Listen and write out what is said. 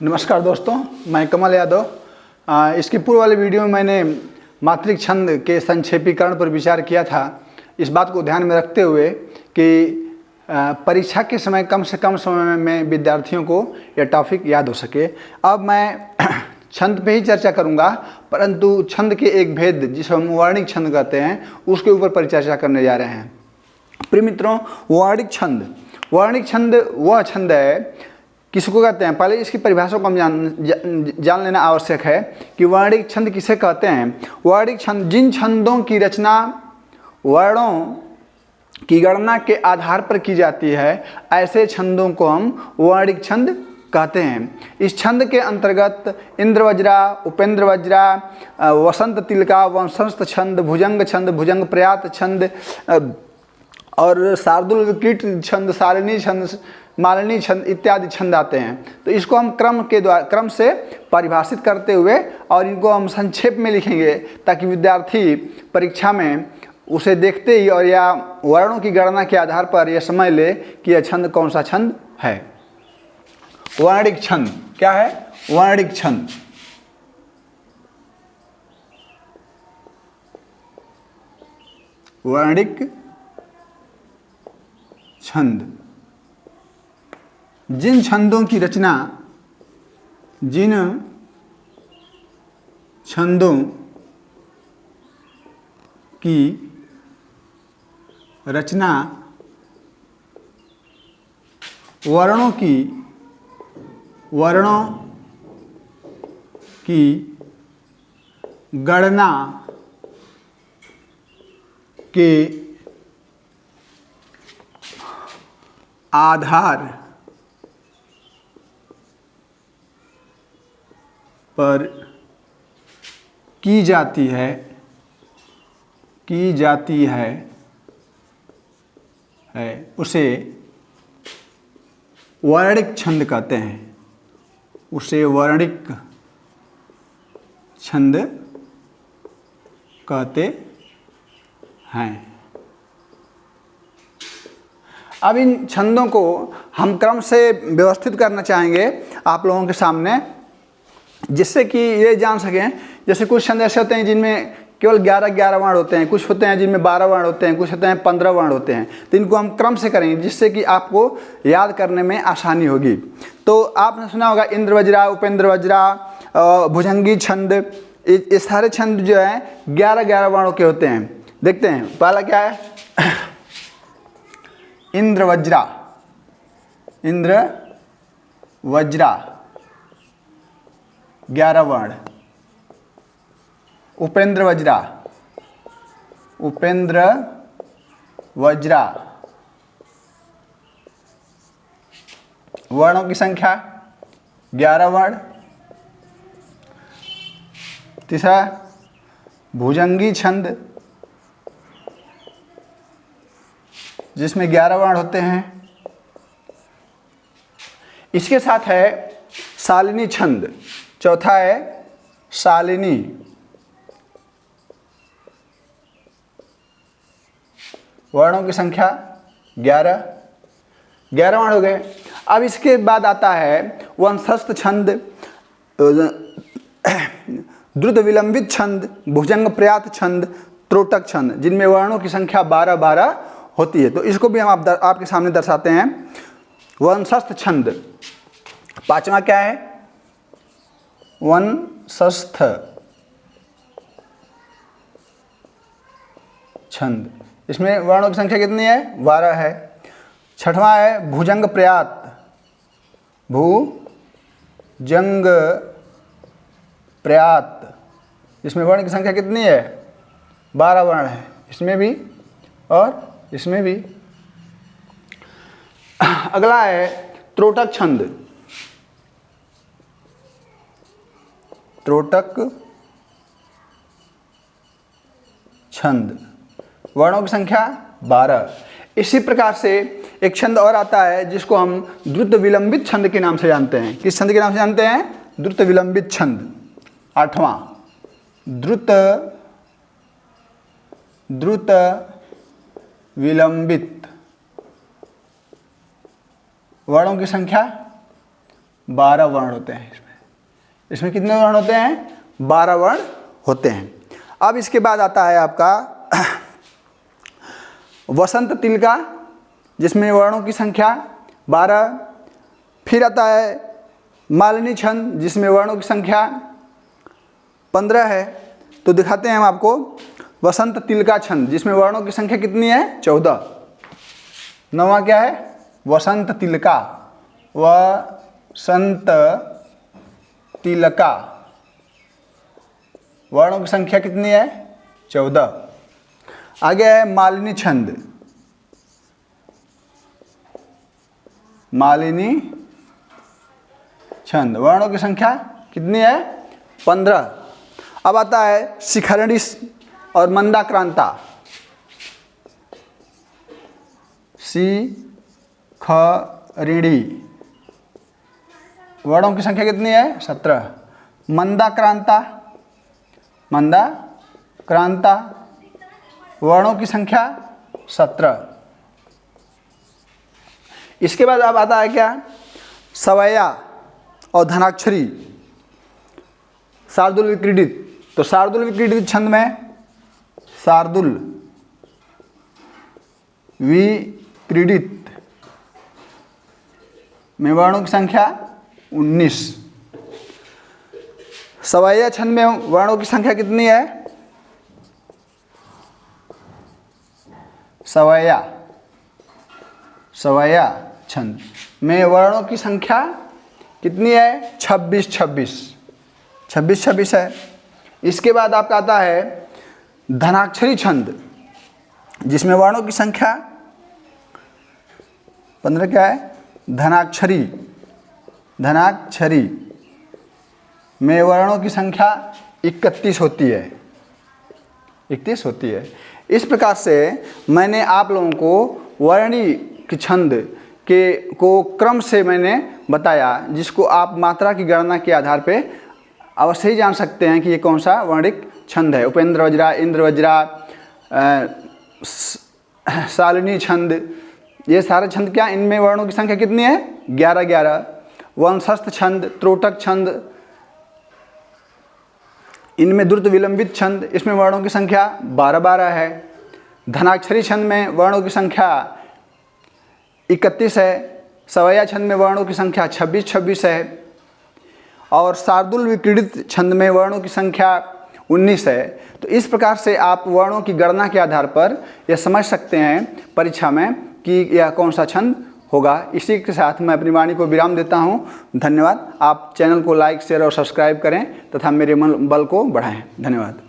नमस्कार दोस्तों, मैं कमल यादव। इसकी पूर्व वाली वीडियो में मैंने मात्रिक छंद के संक्षेपीकरण पर विचार किया था, इस बात को ध्यान में रखते हुए कि परीक्षा के समय कम से कम समय में विद्यार्थियों को यह टॉपिक याद हो सके। अब मैं छंद पे ही चर्चा करूंगा, परंतु छंद के एक भेद जिसे हम वर्णिक छंद कहते हैं उसके ऊपर परिचर्चा करने जा रहे हैं। प्रिय मित्रों, वर्णिक छंद वह छंद है, किसको कहते हैं, पहले इसकी परिभाषा को हम जान लेना आवश्यक है कि वर्णिक छंद किसे कहते हैं। वर्णिक छंद जिन छंदों की रचना वर्णों की गणना के आधार पर की जाती है, ऐसे छंदों को हम वर्णिक छंद कहते हैं। इस छंद के अंतर्गत इंद्रवज्रा, उपेंद्रवज्रा, वसंत तिलका, वंशस्थ छंद, भुजंग प्रयात छंद और शार्दूल विकृत छंद, शालिनी छंद, मालिनी छंद इत्यादि छंद आते हैं। तो इसको हम क्रम से परिभाषित करते हुए और इनको हम संक्षेप में लिखेंगे ताकि विद्यार्थी परीक्षा में उसे देखते ही और या वर्णों की गणना के आधार पर यह समझ ले कि यह छंद कौन सा छंद है। वर्णिक छंद क्या है? वर्णिक छंद वर्णिक छंद जिन छंदों की रचना वर्णों की गणना के आधार पर की जाती है उसे वर्णिक छंद कहते हैं। उसे वर्णिक छंद कहते हैं। अब इन छंदों को हम क्रम से व्यवस्थित करना चाहेंगे आप लोगों के सामने, जिससे कि ये जान सकें। जैसे कुछ छंद ऐसे होते हैं जिनमें केवल 11 वर्ण होते हैं, कुछ होते हैं जिनमें 12 वर्ण होते हैं, कुछ होते हैं 15 वर्ण होते हैं। तो इनको हम क्रम से करेंगे जिससे कि आपको याद करने में आसानी होगी। तो आपने सुना होगा इंद्रवज्रा, उपेंद्रवज्रा, भुजंगी छंद, ये सारे छंद जो है 11 वर्णों के होते हैं। देखते हैं, पहला क्या है? इंद्रवज्रा 11 वर्ण। उपेंद्रवज्रा वर्णों की संख्या 11 वर्ण। तीसरा भुजंगी छंद जिसमें 11 वर्ण होते हैं। इसके साथ है शालिनी छंद। चौथा है शालिनी, वर्णों की संख्या 11 वर्ण हो गए। अब इसके बाद आता है वंशस्थ छंद, द्रुत विलंबित छंद, भुजंग प्रयात छंद, त्रोटक छंद, जिनमें वर्णों की संख्या 12 होती है। तो इसको भी हम आपके सामने दर्शाते हैं। वंशस्थ छंद, पांचवा क्या है? वंशस्थ छंद, इसमें वर्णों की संख्या कितनी है? 12 है। छठवां है भुजंग प्रयात। भुजंग प्रयात, इसमें वर्ण की संख्या कितनी है? 12 वर्ण है, इसमें भी और इसमें भी। अगला है त्रोटक छंद। त्रोटक छंद, वर्णों की संख्या 12। इसी प्रकार से एक छंद और आता है जिसको हम द्रुत विलंबित छंद के नाम से जानते हैं। किस छंद के नाम से जानते हैं? द्रुत विलंबित छंद। आठवां द्रुत विलंबित, वर्णों की संख्या 12 वर्ण होते हैं। इसमें कितने वर्ण होते हैं? 12 वर्ण होते हैं। अब इसके बाद आता है आपका वसंत तिलका, जिसमें वर्णों की संख्या 12। फिर आता है मालिनी छंद, जिसमें वर्णों की संख्या 15 है। तो दिखाते हैं हम आपको वसंत तिलका छंद, जिसमें वर्णों की संख्या कितनी है? 14। नौवां क्या है? वसंत तिलका। वसंत तिलका, वर्णों की संख्या कितनी है? 14। आगे है मालिनी छंद। मालिनी छंद, वर्णों की संख्या कितनी है? 15। अब आता है शिखरणी और मंदाक्रांता। शिखरिणी, वर्णों की संख्या कितनी है? 17। मंदाक्रांता, मंदाक्रांता, वर्णों की संख्या 17। इसके बाद अब आता है क्या? सवैया और धनाक्षरी, शार्दूल विक्रीडित। तो शार्दूल विक्रीडित छंद में, शार्दूल विक्रीडित में वर्णों की संख्या 19। सवैया छंद में वर्णों की संख्या कितनी है? सवैया, सवैया छंद में वर्णों की संख्या कितनी है? 26 है। इसके बाद आपका आता है धनाक्षरी छंद, जिसमें वर्णों की संख्या 15 क्या है? धनाक्षरी, धनाक्षरी में वर्णों की संख्या 31 होती है। 31 होती है। इस प्रकार से मैंने आप लोगों को वर्णी के छंद को क्रम से मैंने बताया, जिसको आप मात्रा की गणना के आधार पे अवश्य ही जान सकते हैं कि ये कौन सा वर्णिक छंद है। उपेंद्र वज्रा, इंद्र वज्रा, शालिनी छंद, ये सारे छंद क्या, इनमें वर्णों की संख्या कितनी है? 11। वंशस्थ छंद, त्रोटक छंद, इनमें द्रुत विलंबित छंद, इसमें वर्णों की संख्या 12 है। धनाक्षरी छंद में वर्णों की संख्या 31 है। सवैया छंद में वर्णों की संख्या 26 है। और शार्दूल विक्रीडित छंद में वर्णों की संख्या 19 है। तो इस प्रकार से आप वर्णों की गणना के आधार पर यह समझ सकते हैं परीक्षा में कि यह कौन सा छंद होगा। इसी के साथ मैं अपनी वाणी को विराम देता हूँ। धन्यवाद। आप चैनल को लाइक, शेयर और सब्सक्राइब करें तथा मेरे मन बल को बढ़ाएं। धन्यवाद।